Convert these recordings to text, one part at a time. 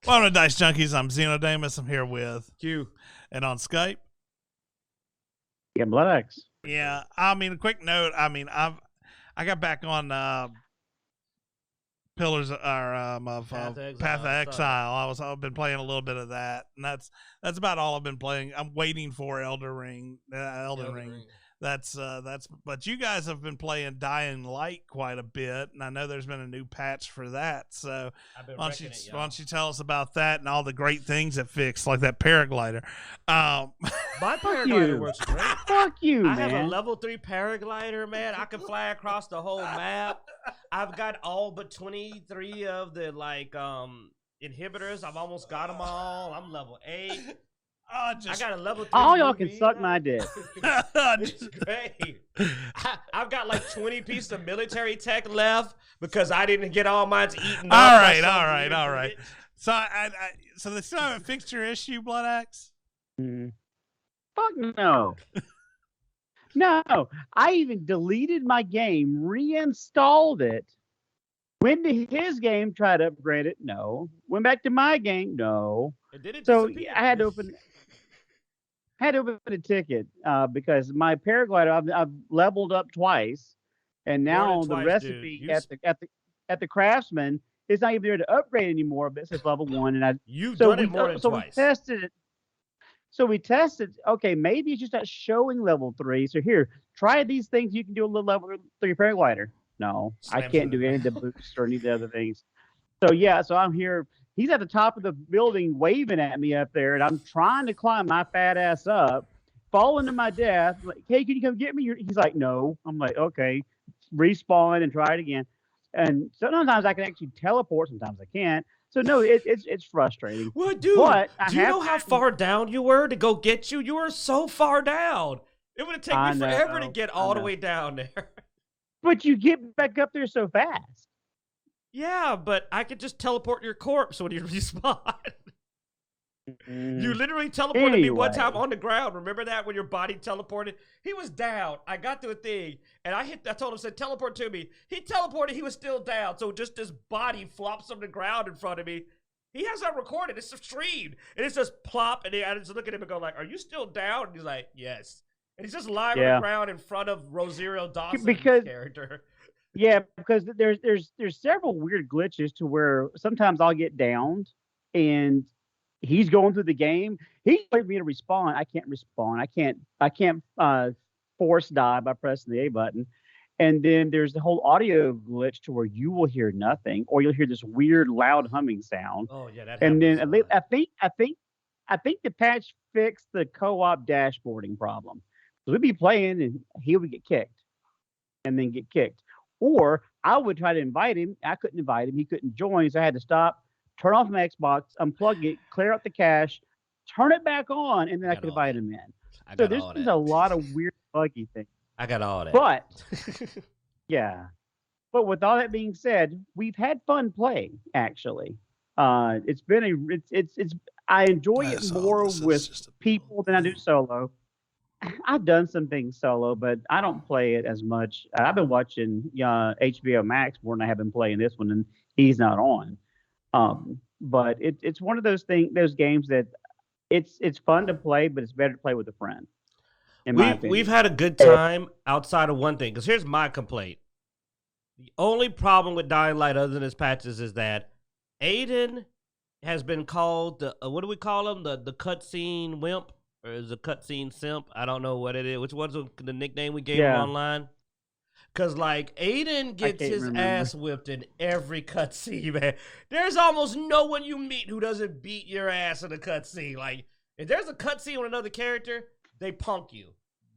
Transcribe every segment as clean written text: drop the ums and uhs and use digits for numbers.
Welcome to Dicejunkies. I'm Xenodamus. I'm here with Q. And on Skype. Yeah, Blood X. Yeah, I mean, a quick note. I mean, I got back on Pillars of Path of Exile. I've been playing a little bit of that, and that's about all I've been playing. I'm waiting for Elden Ring. But you guys have been playing Dying Light quite a bit, and I know there's been a new patch for that. So why don't you tell us about that and all the great things it fixed, like that paraglider? My paraglider works great. Fuck you, man. I have a level 3 paraglider, man. I can fly across the whole map. I've got all but 23 of the inhibitors. I've almost got them all. I'm level 8. I got a level 3. All y'all can suck my dick. It's great. I've got like 20 pieces of military tech left because I didn't get all mine eaten. All right. So they still haven't fixed your issue, Blood Axe? Fuck no. No. I even deleted my game, reinstalled it. Went to his game, tried to upgrade it. No. Went back to my game. No. So I had to open a ticket because my paraglider I've leveled up twice, and now the recipe at the Craftsman is not even there to upgrade anymore. But it says level 1, and you've done it more than twice. We tested it. So we tested. Okay, maybe it's just not showing level 3. So here, try these things. You can do a little level 3 paraglider. No, I can't do any of the boosts or any of the other things. So yeah, so I'm here. He's at the top of the building waving at me up there, and I'm trying to climb my fat ass up, falling to my death. Like, hey, can you come get me? He's like, no. I'm like, okay, respawn and try it again. And sometimes I can actually teleport, sometimes I can't. So no, it's frustrating. Well, dude, do you know how far down you were to go get you? You were so far down. It would have taken me forever to get all the way down there. But you get back up there so fast. Yeah, but I could just teleport your corpse when you respawn. You literally teleported me one time on the ground. Remember that when your body teleported? He was down. I got to a thing, and I told him, said, teleport to me. He teleported. He was still down. So just this body flops on the ground in front of me. He has that recorded. It's streamed. And it's just plop, and I just look at him and go like, are you still down? And he's like, yes. And he's just lying on the ground in front of Rosario Dawson's character. Yeah, because there's several weird glitches to where sometimes I'll get downed and he's going through the game. He's waiting for me to respawn. I can't respawn. I can't force die by pressing the A button. And then there's the whole audio glitch to where you will hear nothing, or you'll hear this weird loud humming sound. Oh yeah, that. And then I think the patch fixed the co-op dashboarding problem. So we'd be playing and he would get kicked, and then get kicked. Or I would try to invite him. I couldn't invite him. He couldn't join. So I had to stop, turn off my Xbox, unplug it, clear out the cache, turn it back on, and then I could invite him in. So there's been a lot of weird buggy things. I got all that. But, yeah. But with all that being said, we've had fun playing, actually. It's been I enjoy it more with people than I do solo. I've done some things solo, but I don't play it as much. I've been watching HBO Max more than I have been playing this one, and he's not on. But it's one of those games that it's fun to play, but it's better to play with a friend. We've had a good time outside of one thing, because here's my complaint. The only problem with Dying Light, other than his patches, is that Aiden has been called what do we call him? The cutscene wimp. Or is a cutscene simp? I don't know what it is. Which one's the nickname we gave him online? Because, like, Aiden gets his ass whipped in every cutscene, man. There's almost no one you meet who doesn't beat your ass in a cutscene. Like, if there's a cutscene with another character, they punk you.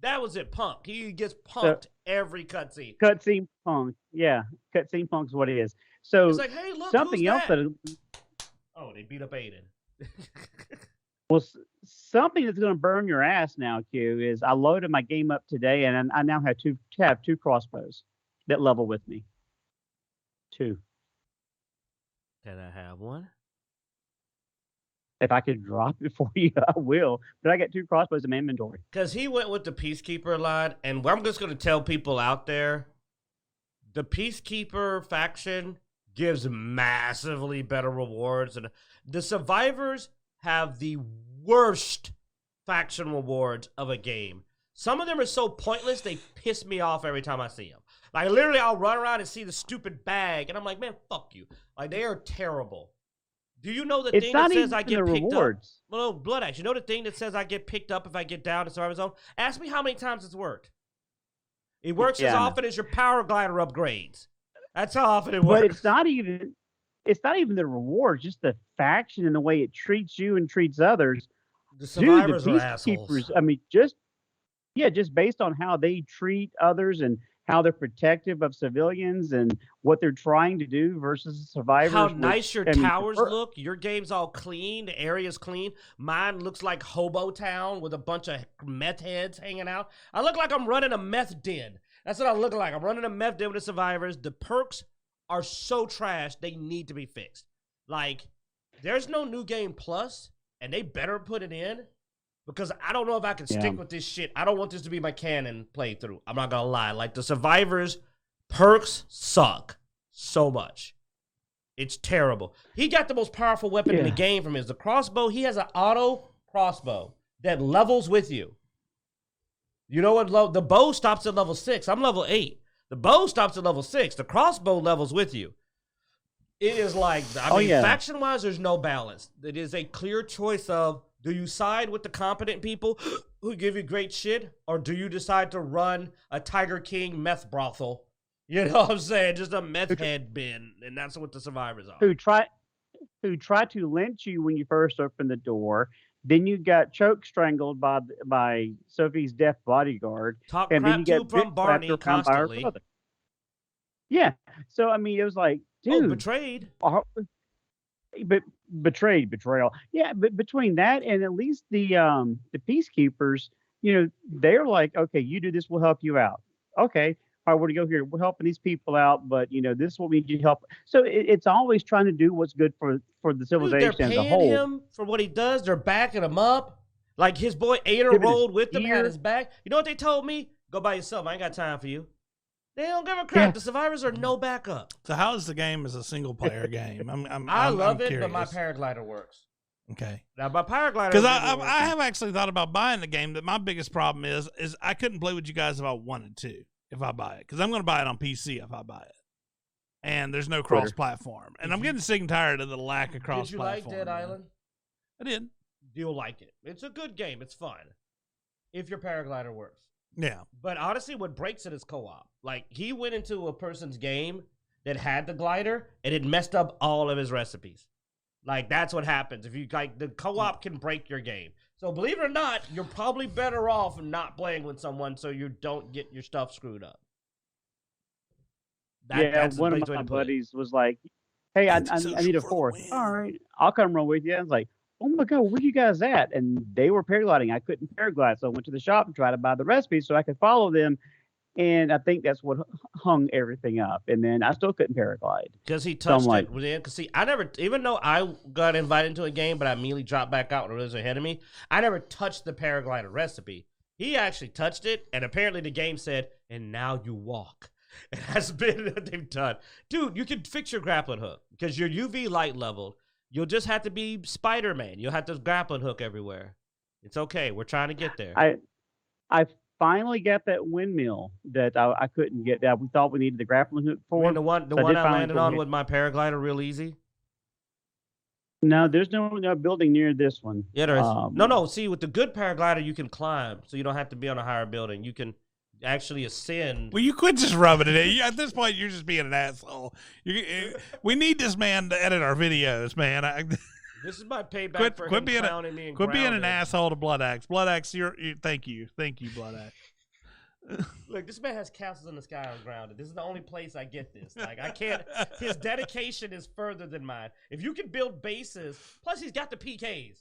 That was it, punk. He gets punked every cutscene. Cutscene punk. Yeah, cutscene punk is what it is. So, it's like, hey, look, something else that... Oh, they beat up Aiden. Well, something that's going to burn your ass now, Q, is I loaded my game up today, and I now have two crossbows that level with me. 2. Can I have one? If I could drop it for you, I will. But I got 2 crossbows in my inventory. Because he went with the Peacekeeper line, and I'm just going to tell people out there, the Peacekeeper faction gives massively better rewards. And the survivors have the worst faction rewards of a game. Some of them are so pointless, they piss me off every time I see them. Like, literally, I'll run around and see the stupid bag, and I'm like, man, fuck you. Like, they are terrible. Do you know the thing that says I get picked rewards. Up? No, Blood Axe. You know the thing that says I get picked up if I get down to Survivor Zone? Ask me how many times it's worked. It works as often as your power glider upgrades. That's how often it works. But it's not even the reward, just the faction and the way it treats you and treats others. The survivors are assholes. I mean, just based on how they treat others and how they're protective of civilians and what they're trying to do versus survivors. How nice your towers look. Your game's all clean. The area's clean. Mine looks like Hobo Town with a bunch of meth heads hanging out. I look like I'm running a meth den. That's what I look like. I'm running a meth den with the survivors. The perks are so trash, they need to be fixed. Like, there's no New Game Plus, and they better put it in. Because I don't know if I can stick with this shit. I don't want this to be my canon playthrough. I'm not going to lie. Like, the survivors' perks suck so much. It's terrible. He got the most powerful weapon in the game from his the crossbow. He has an auto crossbow that levels with you. You know what? The bow stops at level 6. I'm level 8. The bow stops at level 6. The crossbow levels with you. It is like, faction-wise, there's no balance. It is a clear choice of, do you side with the competent people who give you great shit, or do you decide to run a Tiger King meth brothel? You know what I'm saying? Just a meth head bin, and that's what the survivors are. Who try to lynch you when you first open the door. Then you got choke strangled by Sophie's deaf bodyguard. Talk and crap then you from Barney constantly. Yeah. So, I mean, it was like, dude. Betrayed. But betrayal. Yeah, but between that and at least the peacekeepers, you know, they're like, okay, you do this, we'll help you out. Okay, all right, we're to go here. We're helping these people out, but you know, this is what we need you to help. So it's always trying to do what's good for the civilization as a whole. They're paying him for what he does. They're backing him up. Like his boy Ada rolled with him, had his back. You know what they told me? Go by yourself. I ain't got time for you. They don't give a crap. Yeah. The survivors are no backup. So how is the game as a single player game? I love it, but my paraglider works. Okay. Now my paraglider, because I have actually thought about buying the game. That my biggest problem is I couldn't play with you guys if I wanted to. If I buy it, because I'm going to buy it on PC if I buy it, and there's no cross-platform, and I'm getting sick and tired of the lack of cross-platform. Did you like Dead Island? I did. You'll like it. It's a good game. It's fun if your paraglider works. Yeah. But honestly, what breaks it is co-op. Like, he went into a person's game that had the glider, and it messed up all of his recipes. Like, that's what happens. If you, like, the co-op can break your game. So, believe it or not, you're probably better off not playing with someone so you don't get your stuff screwed up. That's one of my buddies was like, hey, I need a fourth. All right, I'll come run with you. I was like, oh my God, where you guys at? And they were paragliding. I couldn't paraglide. So I went to the shop and tried to buy the recipes so I could follow them. And I think that's what hung everything up. And then I still couldn't paraglide. Because he touched it. Because see, I never, even though I got invited into a game, but I immediately dropped back out when it was ahead of me, I never touched the paraglider recipe. He actually touched it. And apparently the game said, and now you walk. It has been what they've done. Dude, you can fix your grappling hook because your UV light leveled. You'll just have to be Spider-Man. You'll have to grappling hook everywhere. It's okay. We're trying to get there. I finally got that windmill that I couldn't get. That we thought we needed the grappling hook for. And the one I landed on with my paraglider real easy? No, there's no building near this one. Yeah, there is. No. See, with the good paraglider, you can climb, so you don't have to be on a higher building. You can actually ascend. Well, you quit just rubbing it in. At this point, you're just being an asshole. We need this man to edit our videos, man. This is my payback for him clowning me and quit being an asshole to Blood Axe. Blood Axe, thank you, Blood Axe. Look, this man has castles in the sky on grounded. This is the only place I get this. Like, I can't. His dedication is further than mine. If you can build bases, plus he's got the PKs.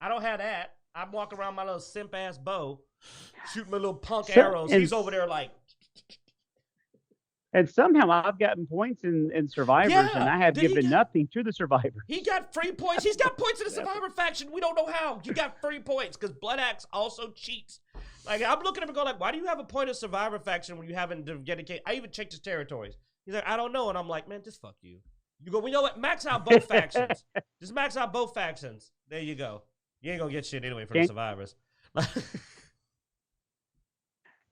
I don't have that. I'm walking around my little simp ass bow, shooting my little punk arrows. He's over there like. And somehow I've gotten points in Survivors, and I have given nothing to the Survivors. He got free points. He's got points in the Survivor faction. We don't know how. You got free points because Blood Axe also cheats. Like, I'm looking at him and going like, why do you have a point of Survivor faction when you haven't dedicated? I even checked his territories. He's like, I don't know. And I'm like, man, just fuck you. You go, well, you know what? Max out both factions. Just max out both factions. There you go. You ain't gonna get shit anyway from the survivors.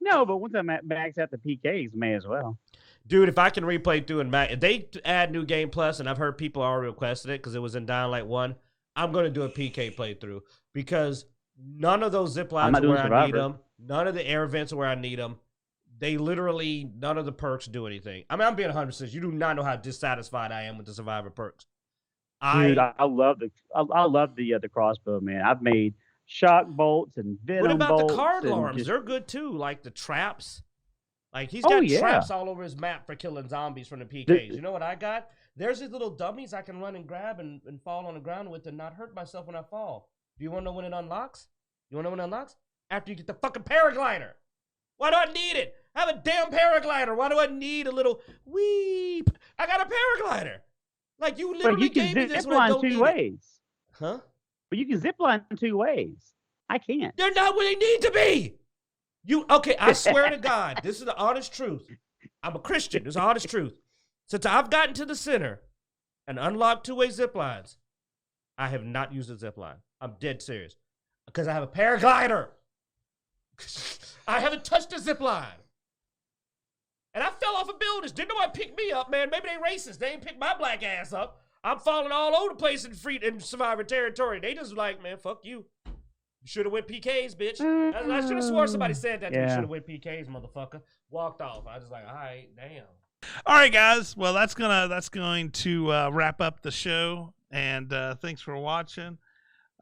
No, but once I max out the PKs, may as well. Dude, if I can replay through and if they add New Game Plus, and I've heard people already requested it because it was in Dying Light 1, I'm going to do a PK playthrough because none of those zip lines are where I need them. None of the air vents are where I need them. They literally, none of the perks do anything. I mean, I'm being 100%. You do not know how dissatisfied I am with the Survivor perks. Dude, I love the crossbow, man. I've made shock bolts and venom bolts. What about the card alarms? They're good too, like the traps. Like he's got traps all over his map for killing zombies from the PKs. You know what I got? There's these little dummies I can run and grab and fall on the ground with and not hurt myself when I fall. Do you want to know when it unlocks? You want to know when it unlocks? After you get the fucking paraglider. Why do I need it? I have a damn paraglider. Why do I need a little weep? I got a paraglider. Like you literally gave me this when I don't need it. Huh? But you can zip line 2 ways. I can't. They're not where they need to be. Okay, I swear to God, this is the honest truth. I'm a Christian. This is the honest truth. Since I've gotten to the center and unlocked 2-way zip lines, I have not used a zip line. I'm dead serious. Because I have a paraglider. I haven't touched a zip line. And I fell off of buildings. Didn't nobody pick me up, man. Maybe they racist. They ain't pick my black ass up. I'm falling all over the place in Survivor territory. They just like, man, fuck you. You should have went PKs, bitch. I should have swore somebody said that to me. Should have went PKs, motherfucker. Walked off. I was just like, all right, damn. All right, guys. Well, that's going to wrap up the show. And thanks for watching.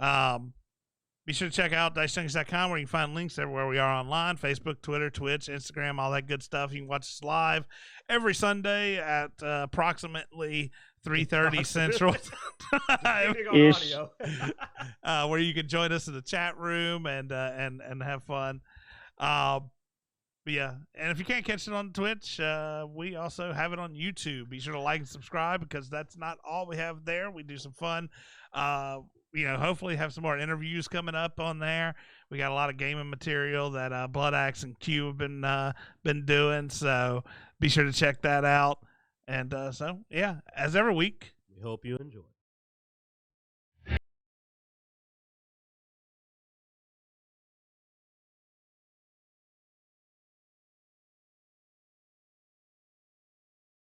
Be sure to check out Dicejunkies.com where you can find links everywhere we are online. Facebook, Twitter, Twitch, Instagram, all that good stuff. You can watch us live every Sunday at approximately 3:30 Central Time, where you can join us in the chat room and have fun. But yeah, and if you can't catch it on Twitch, we also have it on YouTube. Be sure to like and subscribe because that's not all we have there. We do some fun. Hopefully have some more interviews coming up on there. We got a lot of gaming material that Blood Axe and Q have been doing. So be sure to check that out. And so, yeah, as every week, we hope you enjoy.